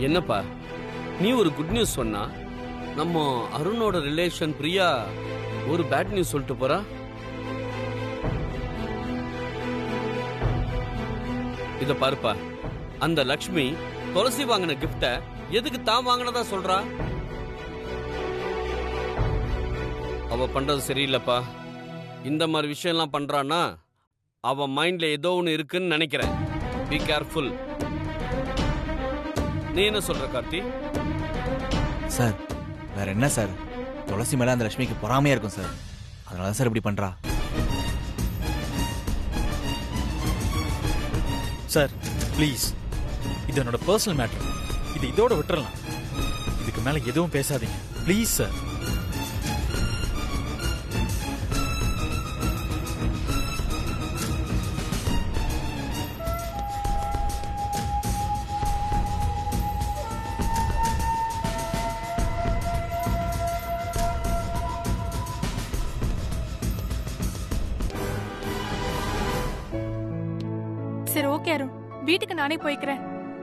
என்னப்பா நீ ஒரு குட் நியூஸ் சொன்னா நம்ம அருணோட ரிலேஷன் பிரியா ஒரு பேட் நியூஸ் சொல்லிட்டு போறா. இத பாருப்பா, அந்த லக்ஷ்மி துளசி வாங்கின கிஃப்ட எதுக்கு தான் வாங்கினதா சொல்றா? அவ பண்றது சரியில்லைப்பா. இந்த மாதிரி விஷயம் எல்லாம் பண்றான்னா அவ மைண்ட்ல ஏதோ ஒன்று இருக்குன்னு நினைக்கிறேன். Be careful. நீ என்ன சொல்ற கார்த்தி? சார் வேற என்ன சார், துளசி மேல அந்த லட்சுமிக்கு பொறாமையா இருக்கும் சார், அதனால சார் இப்படி பண்றா. சார் ப்ளீஸ், இது என்னோட பர்சனல் மேட்டர், இது இதோட விட்டுறலாம். இதுக்கு மேல எதுவும் பேசாதீங்க ப்ளீஸ் சார். சரி ஓகே அருண், வீட்டுக்கு நானே போய்க்கிறேன்.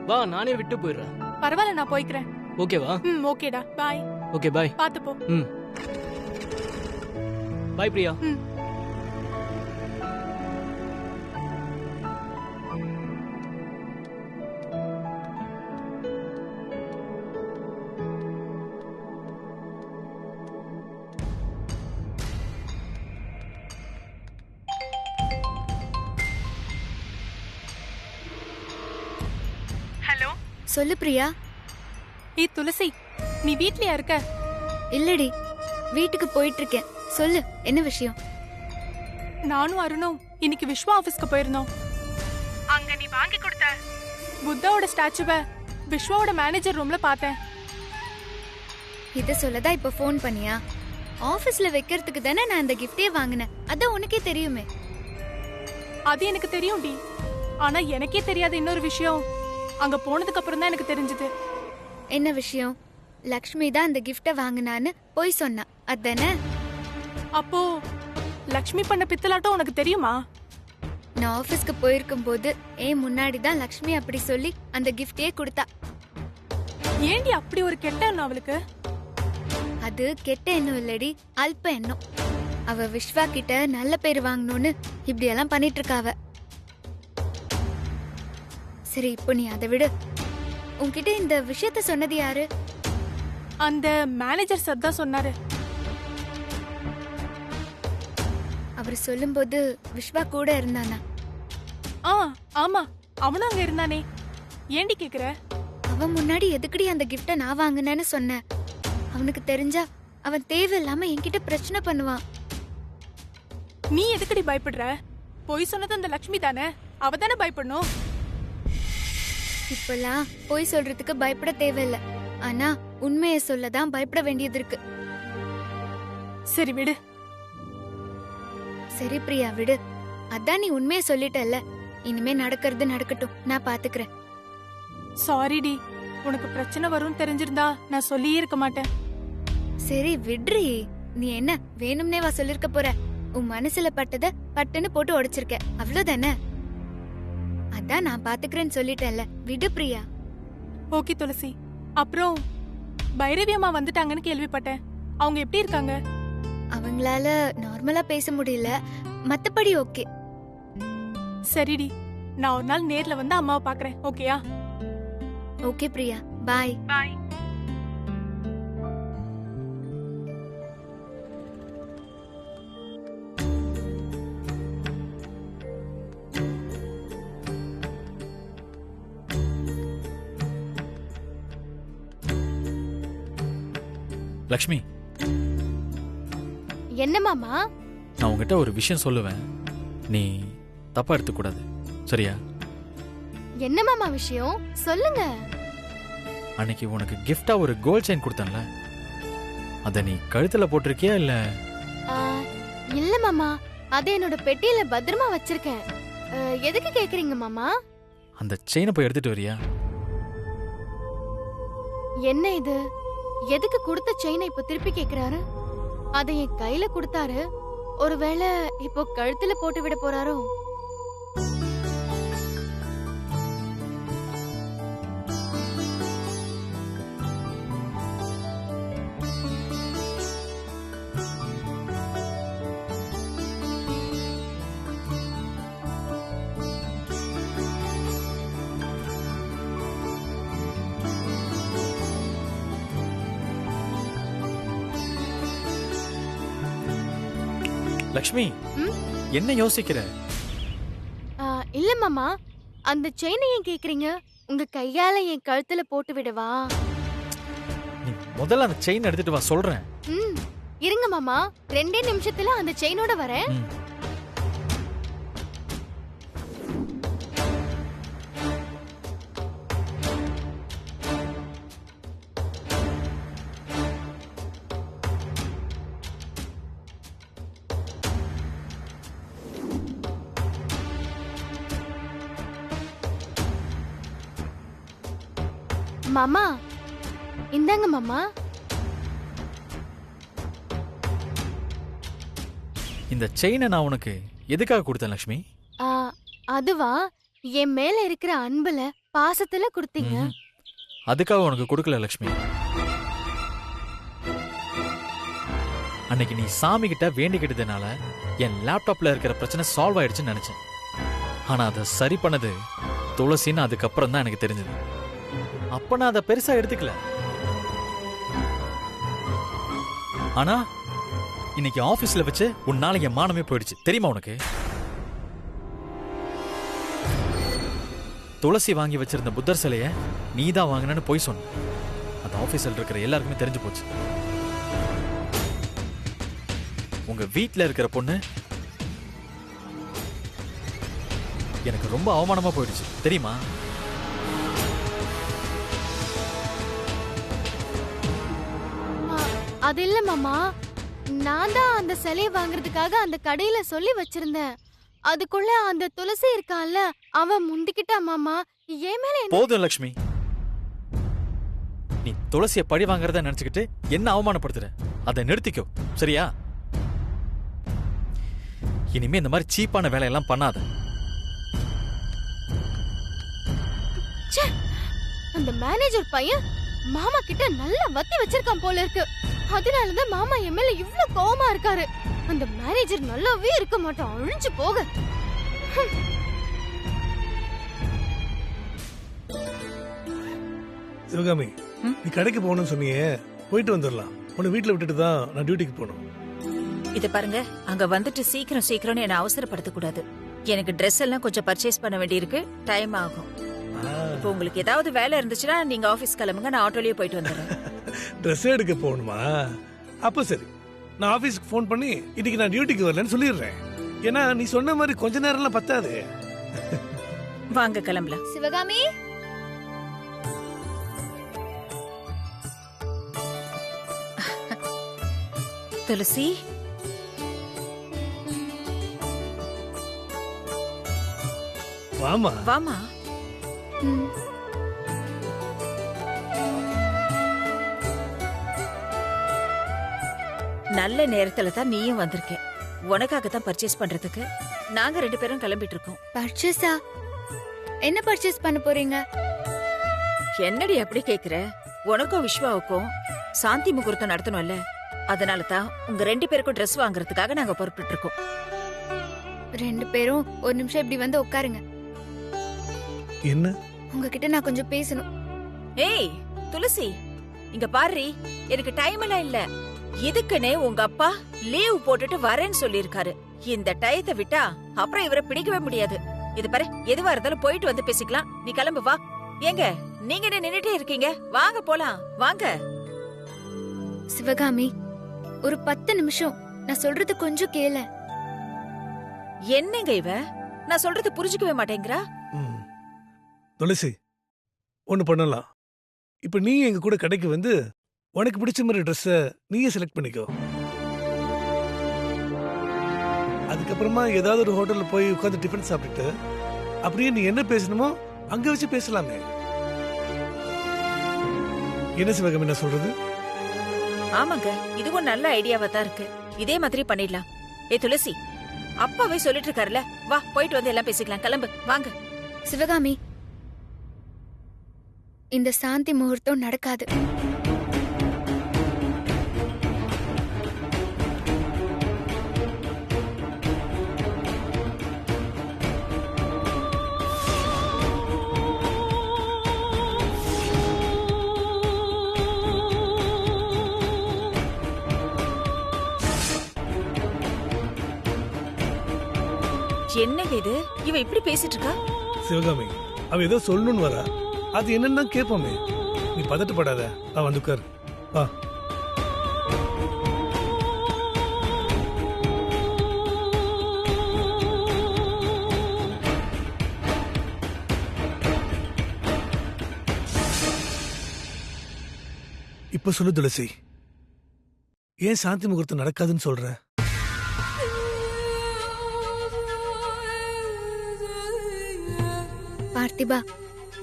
வா, நானே விட்டு போயிடுறேன். பரவாயில்ல, நான் போய்க்கிறேன். ஓகேவா? ஓகேடா, பாய். Okay bye. பாத்து போ. பாய் பிரியா. ஹலோ, சொல்லு பிரியா. ஏய் துளசி, நீ வீட்லயா இருக்க? இல்லடி, வீட்டுக்கு போயிட்டு இருக்கேன். சொல்லு, என்ன விஷயம்? நானும் அருணும் இன்னைக்கு விஸ்வா ஆபீஸ்க்கு போயிருந்தோம். அங்க நீ வாங்கி கொடுத்த புத்தாவோட ஸ்டாச்சுவை விஸ்வாவோட மேனேஜர் ரூம்ல பார்த்தேன். இத சொல்லதான் இப்ப ஃபோன் பண்ணியா? ஆபீஸ்ல வைக்கிறதுக்கு தானே நான் அந்த கிஃப்டே வாங்கினேன். அதான் உனக்கே தெரியுமே. அது எனக்கு தெரியும் டி. ஆனா எனக்கே தெரியாத இன்னொரு விஷயம் அங்க போனதுக்கு அப்புறம் தான் எனக்கு தெரிஞ்சது. என்ன விஷயம்? லக்ஷ்மி தான் அந்த கிஃப்ட வாங்கினான்னு போய் சொன்னா, அதானே? அப்போ லக்ஷ்மி பண்ண பித்தலாட்டம் உனக்கு தெரியுமா? நான் ஆபீஸ்க்கு போயிருக்கும் போது முன்னாடி தான் லக்ஷ்மி அப்படி சொல்லி அந்த கிஃப்டே கொடுத்தா. ஏண்டி அப்படி ஒரு கெட்ட எண்ணம் அவளுக்கு? அது கெட்ட எண்ணம் இல்லடி, அல்ப எண்ணம். அவ விஸ்வா கிட்ட நல்ல பேர் வாங்கணும்னு இப்படி எல்லாம் பண்ணிட்டு இருக்காவ. சரி, இப்போ நீ அதை விடு. உன்கிட்ட இந்த விஷயத்த சொன்னது யாரு? அந்த மேனேஜர் சார் தான் சொன்னாரு. அவர் சொல்லும்போது விஸ்வா கூட இருந்தானா? ஆமா, அவனும் அங்க இருந்தானே. ஏண்டி கேக்குற? அவன் முன்னாடி எதுக்கடி அந்த கிஃப்ட நான் வாங்கினேன்னு சொன்ன? அவனுக்கு தெரிஞ்சா அவன் தேவையில்லாம என்கிட்ட பிரச்சனை பண்ணுவான். நீ எதுக்கடி பயப்படுற? போய் சொன்னது அந்த லக்ஷ்மி தானே, அவ தானே பயப்படணும். இப்பெல்லாம் போய் சொல்றதுக்கு பயப்பட தேவையில்ல. ஆனா உண்மையை சொல்லதான் பயப்பட வேண்டியது இருக்கு. சரி விடு. சரி பிரியா, விடு. அதான் நீ உண்மையை சொல்லிட்டல்ல, இனிமே நடக்கிறது நடக்கட்டும், நான் பாத்துக்கிறேன். சாரிடி, உனக்கு பிரச்சனை வரும்னு தெரிஞ்சிருந்தா நான் சொல்லியே இருக்க மாட்டேன். சரி விட்ரி. நீ என்ன வேணும்னே வா சொல்லிருக்க போற? உன் மனசுல பட்டத பட்டுன்னு போட்டு உடைச்சிருக்க, அவ்வளவுதானே? அதான் நான் பாத்துக்கிறேன்னு சொல்லிட்டேன்ல, விடு பிரியா. ஓகே துளசி. அப்புறம் பைரவி அம்மா வந்துட்டாங்கன்னு கேள்விப்பட்டேன். அவங்க எப்படி இருக்காங்க? அவங்களால நார்மலா பேச முடியல, மத்தபடி ஓகே. சரிடி, நான் ஒரு நாள் நேர்ல வந்து அம்மாவை பாக்குறேன். ஓகேயா? ஓகே பிரியா, பாய். பாய். லக்ஷ்மி, என்ன மாமா? நான் உங்ககிட்ட ஒரு விஷயம் சொல்லுவேன், நீ தப்பா எடுத்துக்கூடாது, சரியா? என்ன மாமா விஷயம்? சொல்லுங்க. அன்னைக்கு உனக்கு கிஃப்டா ஒரு கோல்ட் செயின் கொடுத்தேன்ல, அத நீ கழுத்துல போட்டிருக்கியா இல்ல? இல்ல மாமா, அது என்னோட பெட்டியில பத்திரமா வச்சிருக்கேன். எதுக்கு கேக்குறீங்க மாமா? அந்த செயினை போய் எடுத்துட்டு வரியா? என்ன இது? எதுக்கு கொடுத்த செயினை இப்ப திருப்பி கேக்குறாரு? அதை என் கையில கொடுத்தாரு, ஒருவேளை இப்போ கழுத்துல போட்டு விட போறாரோ? லக்ஷ்மி ம்? என்ன யோசிக்கிற? இல்ல மாமா, அந்த செயினை ஏன் கேக்குறீங்க? உங்க கையால என் கழுத்துல போட்டு விடவா? நீ முதல்ல அந்த செயின் எடுத்துட்டு வா சொல்றேன். ம், இருங்க மாமா, 2 நிமிஷத்துல அந்த செயினோட வரேன். ம். மாமா, இந்தாங்க மாமா. இந்த செயினை நான் உனக்கு எதுக்காக கொடுத்தேன் லக்ஷ்மி? ஆ, அதுவா, என் மேல இருக்கிற அன்புல பாசத்துல கொடுத்தீங்க. ம்ஹும். அதுக்காக உனக்கு கொடுக்கல லக்ஷ்மி. அன்னைக்கு நீ சாமி கிட்ட வேண்டிக்கிட்டதுனால என் லேப்டாப்ல இருக்கிற பிரச்சனை சால்வ் ஆயிடுச்சுன்னு நினைச்சேன். ஆனா அதை சரி பண்ணது துளசின்னு அதுக்கப்புறம் தான் எனக்கு தெரிஞ்சது. அப்ப நான் அதை பெருசா எடுத்துக்கல. ஆனா இன்னைக்கு ஆபீஸ்ல வச்சு உன்னால என் மானமே போயிடுச்சு தெரியுமா உனக்கு? துளசி வாங்கி வச்சிருந்த புத்தர் சிலைய நீ தான் வாங்கினு போய் சொன்ன. அந்த ஆபீஸ்ல இருக்கிற எல்லாருக்குமே தெரிஞ்சு போச்சு. உங்க வீட்ல இருக்கிற பொண்ணு எனக்கு ரொம்ப அவமானமா போயிடுச்சு தெரியுமா? அது இல்ல மாமா, நான் தான் அந்த சிலையை வாங்குறதுக்காக அந்த கடையில சொல்லி வச்சிருந்தேன். அதுக்குள்ள அந்த துளசி இருக்கான்ல, அவன் முந்திக்கிட்டா மாமா. ஏன் மேல என்ன- போதும் லக்ஷ்மி, நீ துளசிய பழி வாங்குறத நினைச்சுக்கிட்டு என்ன அவமானப்படுத்துற? அதை நிறுத்திக்கோ சரியா? இனிமே இந்த மாதிரி சீப்பான வேலையெல்லாம் பண்ணாத. ச்சே, அந்த மேனேஜர் பையன் மாமா கிட்ட நல்லா வத்தி வச்சிருக்கான் போல இருக்கு. அதனாலதான் மாமா என் மேல இவ்ளோ கோவமா இருக்காரு. அந்த மேனேஜர் நல்லாவே இருக்க மாட்டான், அழிஞ்சு போக. சிவகாமி, நீ கடைக்கு போகணும்னு சொன்னியே, போயிட்டு வந்துடலாம். உன்னை வீட்டுல விட்டுட்டு தான் நான் டியூட்டிக்கு போகணும். இத பாருங்க, அங்க வந்துட்டு சீக்கிரம் சீக்கிரம்னு என்ன அவசரப்படுத்த கூடாது. எனக்கு Dress எல்லாம் கொஞ்சம் பர்ச்சேஸ் பண்ண வேண்டியிருக்கு, டைம் ஆகும். இப்போ உங்களுக்கு ஏதாவது வேலை இருந்துச்சுன்னா நீங்க ஆபீஸ் கிளம்புங்க, நான் ஆட்டோலயே போயிட்டு வந்துடுறேன். ட்ரெஸ் எடுக்க போகணுமா? அப்ப சரி, நான் ஆபீஸ்க்கு ஃபோன் பண்ணி இன்னைக்கு நான் டியூட்டிக்கு வரலன்னு சொல்லிடுறேன். ஏன்னா நீ சொன்ன மாதிரி கொஞ்ச நேரம்லாம் பத்தாது. வாங்க கிளம்பலாம். சிவகாமி, துளசி, வாமா. வாமா. ம், நல்ல நேரத்துல தான் நீயும் வந்திருக்க. உனக்காக தான் பர்ச்சேஸ் பண்றதுக்கு நாங்க 2 பேரும் கிளம்பிட்டு இருக்கோம். பர்ச்சேஸா? என்ன பர்ச்சேஸ் பண்ண போறீங்க? என்னடி அப்படி கேக்குற? உனக்கும் விஸ்வாவுக்கும் சாந்தி முகூர்த்தம் நடத்தணும்ல, அதனால தான் உங்க 2 பேருக்கும் Dress வாங்குறதுக்காக நாங்க புறப்பட்டு இருக்கோம். 2 பேரும் ஒரு நிமிஷம் இப்படி வந்து உட்காருங்க. என்ன? உங்ககிட்ட நான் கொஞ்சம் பேசணும். ஏய் துளசி, இங்க பாரு, எனக்கு டைம் எல்லாம் இல்ல. இதுக்குன்னே உங்க அப்பா லீவ் போட்டுட்டு வரேன்னு சொல்லிருக்காரு. இந்த டயத்தை விட்டா அப்புறம் இவரை பிடிக்கவே முடியாது. இது பாரு, எதுவா இருந்தாலும் போயிட்டு வந்து பேசிக்கலாம். நீ கிளம்பு வா. ஏங்க நீங்க என்ன நின்னுட்டே இருக்கீங்க? வாங்க போலாம், வாங்க. சிவகாமி, ஒரு 10 நிமிஷம் நான் சொல்றது கொஞ்சம் கேள. என்னங்க இவ, நான் சொல்றது புரிஞ்சுக்கவே மாட்டேங்கிறா. ம். துளசி, ஒண்ணு பண்ணலாம். இப்ப நீ எங்க கூட கடைக்கு வந்து உனக்கு பிடிச்ச மாதிரி ட்ரெஸ்ஸ நீயே செலக்ட் பண்ணிக்கோ. அதுக்கப்புறமா ஏதாவது ஒரு ஹோட்டல்ல போய் உட்கார்ந்து டிஃபன் சாப்பிட்டுட்டு அப்படியே நீ என்ன பேசணுமோ அங்க வச்சு பேசலாமே. என்ன சிவகாமி நான் சொல்றது? ஆமாங்க, இதுவும் நல்ல ஐடியாவா தான் இருக்கு. இதே மாதிரி பண்ணிடலாம். ஏ துளசி, அப்பாவே சொல்லிட்டு இருக்காருல, வா போயிட்டு வந்து எல்லாம் பேசிக்கலாம். கிளம்பு, வாங்க. சிவகாமி, இந்த சாந்தி முகூர்த்தம் நடக்காது. என்னங்க இது இவ இப்படி பேசிட்டு இருக்கா? சிவகாமி, அவ ஏதோ சொல்லணும்னு வரா. அது என்னன்னு தான் கேட்போமே. நீ பதட்டப்படாத. வந்து உட்கார். வா. இப்ப சொல்லு துளசி, ஏன் சாந்தி முகூர்த்தம் நடக்காதுன்னு சொல்ற? பார்த்திபா,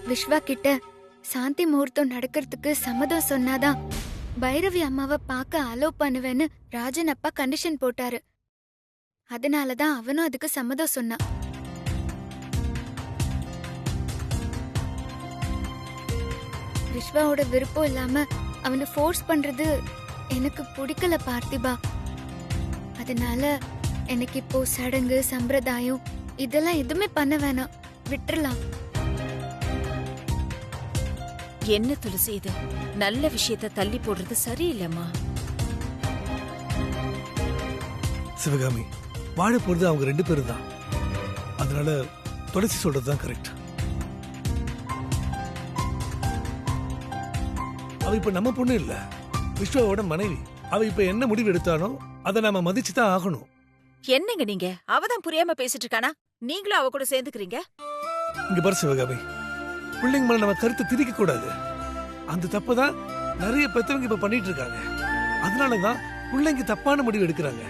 விஸ்வா கிட்ட சாந்தி முகூர்த்தம் நடக்கிறதுக்கு சம்மதம் சொன்னாதான் பைரவி அம்மாவை பார்க்க அலோவ் பண்ணுவேன்னு ராஜன் அப்பா கண்டிஷன் போட்டாரு. அதனாலதான் அவனும் அதுக்கு சம்மதம் சொன்னான். விஸ்வாவோட விருப்பம் இல்லாம அவனை ஃபோர்ஸ் பண்றது எனக்கு பிடிக்கல பார்த்திபா. அதனால எனக்கு இப்போ சடங்கு சம்பிரதாயம் இதெல்லாம் எதுவுமே பண்ண வேணாம், விட்டுறலாம். என்ன துளசி இது? நல்ல விஷயத்த தள்ளி போடுறது சரியில்லைம்மா. சிவகாமி, வாழ போறது அவங்க 2 பேரும் தான். அதனால துளசி சொல்றதுதான் கரெக்ட். அவ இப்ப நம்ம பொண்ணு இல்ல, விஸ்வாவோட மனைவி. அவ இப்ப என்ன முடிவு எடுத்தாலும் அதை நாம மதிச்சுதான் ஆகணும். என்னங்க நீங்க? அவதான் புரியாம பேசிட்டு இருக்கானா? நீங்களும் அவ கூட சேர்ந்துக்கிறீங்க? இங்க பாரு சிவகாமி, பிள்ளைங்க மேல நம்ம கருத்தை திரிக்க கூடாது. அந்த தப்புதான் நிறைய பெத்தவங்க இப்ப பண்ணிட்டு இருக்காங்க. அதனாலதான் பிள்ளைங்க தப்பான முடிவு எடுக்கிறாங்க.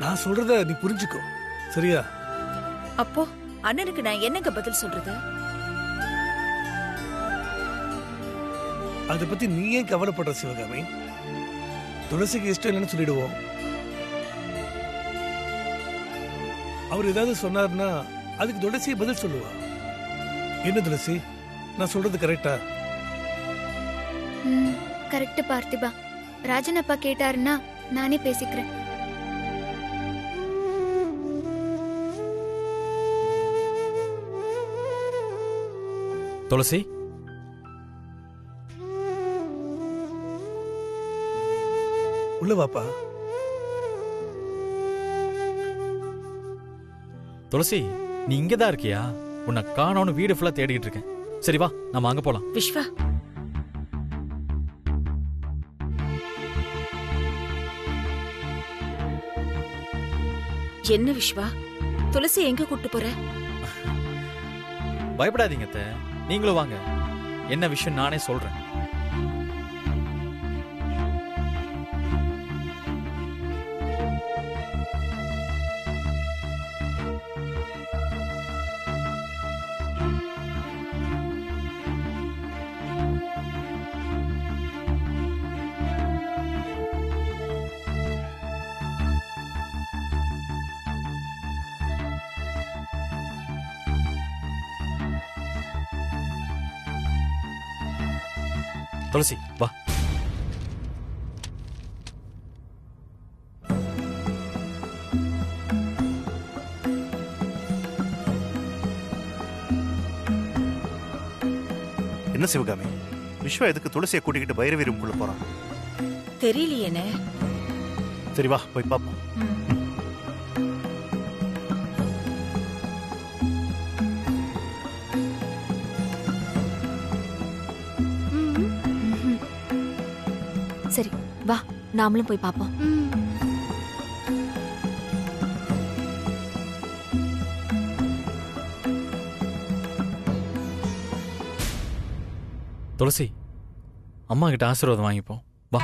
நான் சொல்றத நீ புரிஞ்சுக்கோ, சரியா? அப்போ அண்ணனுக்கு நான் என்னங்க பதில் சொல்றது? அதை பத்தி நீ ஏன் கவலைப்படுற சிவகாமி? துளசிக்கு இஷ்டம் இல்லைன்னு சொல்லிடுவோம். அவர் ஏதாவது சொன்னார்னா அதுக்கு துளசியை பதில் சொல்லுவா. என்ன துளசி, நான் சொல்றது கரெக்டா? கரெக்ட் பார்த்திபா. ராஜன் அப்பா கேட்டாருன்னா நானே பேசிக்கிறேன். துளசி, உள்ள வாப்பா. துளசி, நீ இங்கதான் இருக்கியா? உன்னை காணோன்னு வீடு ஃபுல்லா தேடிட்டு இருக்கேன். சரி வா, நம்ம அங்க போலாம். விஸ்வா, என்ன விஸ்வா, துளசி எங்க கூட்டு போற? பயப்படாதீங்க அத்தை, நீங்களும் வாங்க. என்ன விஷயம் நானே சொல்றேன். துளசி வா. என்ன சிவகாமி, விஸ்வா எதுக்கு துளசியை கூட்டிக்கிட்டு பைரவி ரூம்குள்ள போறான்? தெரியலையேனே. சரி வா, போய் பாப்போம். சரி வா, நாமளும் போய் பாப்போம். துளசி, அம்மா கிட்ட ஆசீர்வாதம் வாங்கிப்போம். வா.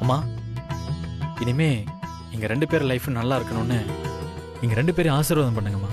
அம்மா, இனிமே எங்க 2 பேர் லைஃப் நல்லா இருக்கணும்னு எங்க 2 பேரும் ஆசீர்வாதம் பண்ணுங்கம்மா.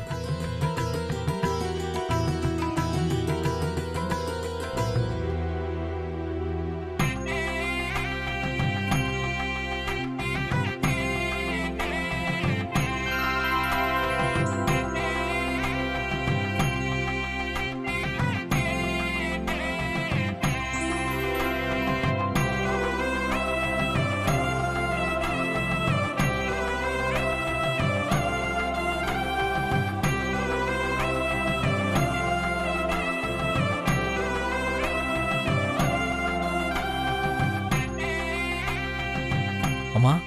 அம்மா,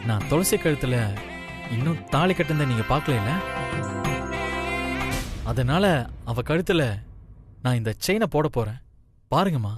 நான் துளசி கழுத்துல இன்னும் தாலி கட்டுனதை நீங்க பார்க்கல. அதனால அவ கழுத்துல நான் இந்த செயினை போட போறேன். பாருங்கம்மா.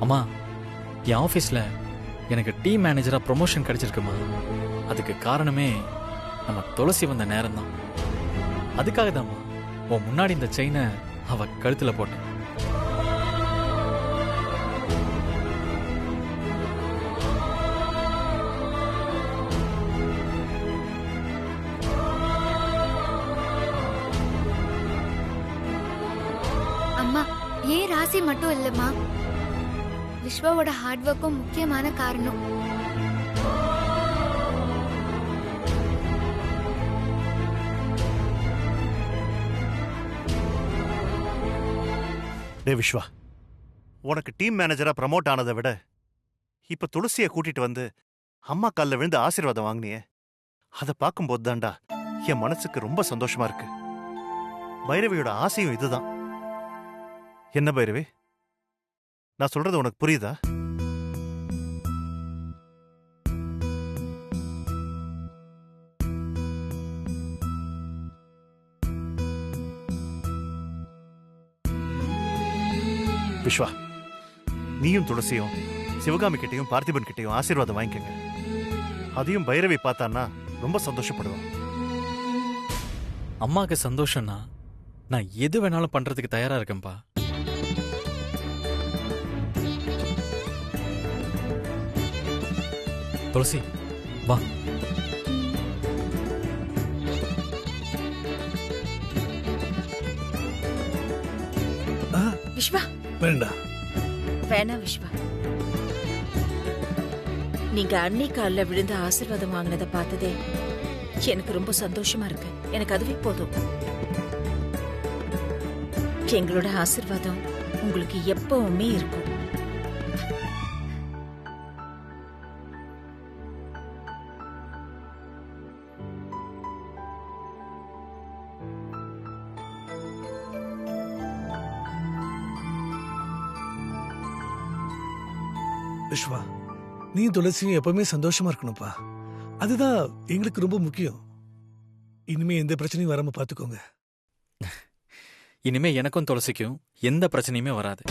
அம்மா, என் ஆஃபீஸில் எனக்கு டீம் மேனேஜராக ப்ரொமோஷன் கிடைச்சிருக்குமா. அதுக்கு காரணமே நம்ம துளசி வந்த நேரம் தான். அதுக்காக தான்மா உன் முன்னாடி இந்த செயினை அவ கழுத்தில் போட்டேன். அம்மா, ஏன் ராசி மட்டும் இல்லம்மா, விஸ்வாவோட ஹார்ட் ஒர்க்கும் முக்கியமான காரணம். டே விஸ்வா, உனக்கு டீம் மேனேஜரா ப்ரமோட் ஆனதை விட இப்ப துளசியை கூட்டிட்டு வந்து அம்மா காலில் விழுந்து ஆசீர்வாதம் வாங்கினியே, அதை பார்க்கும்போது தான்டா என் மனசுக்கு ரொம்ப சந்தோஷமா இருக்கு. பைரவியோட ஆசையும் இதுதான். என்ன பைரவி, நான் சொல்றது உனக்கு புரியுதா? விஸ்வா, நீயும் துளசியும் சிவகாமி கிட்டையும் பார்த்திபன் கிட்டையும் ஆசீர்வாதம் வாங்கிக்கங்க. அதையும் பைரவி பார்த்தான்னா ரொம்ப சந்தோஷப்படுவான். அம்மாக்கு சந்தோஷம்னா நான் எது வேணாலும் பண்றதுக்கு தயாரா இருக்கேன்பா. துளசி, வா. விஸ்வா, வேண்டாம். வேணா விஸ்வா. நீங்க அண்ணி காலில் விழுந்து ஆசீர்வாதம் வாங்கினதை பார்த்ததே எனக்கு ரொம்ப சந்தோஷமா இருக்கு. எனக்கு அதுவே போதும். எங்களோட ஆசீர்வாதம் உங்களுக்கு எப்பவுமே இருக்கும். விஸ்வா, நீ துளசியும் எப்பவுமே சந்தோஷமா இருக்கணும்ப்பா. அதுதான் எங்களுக்கு ரொம்ப முக்கியம். இனிமே எந்த பிரச்சனையும் வராம பாத்துக்கோங்க. இனிமே எனக்கும் துளசிக்கும் எந்த பிரச்சனையுமே வராது.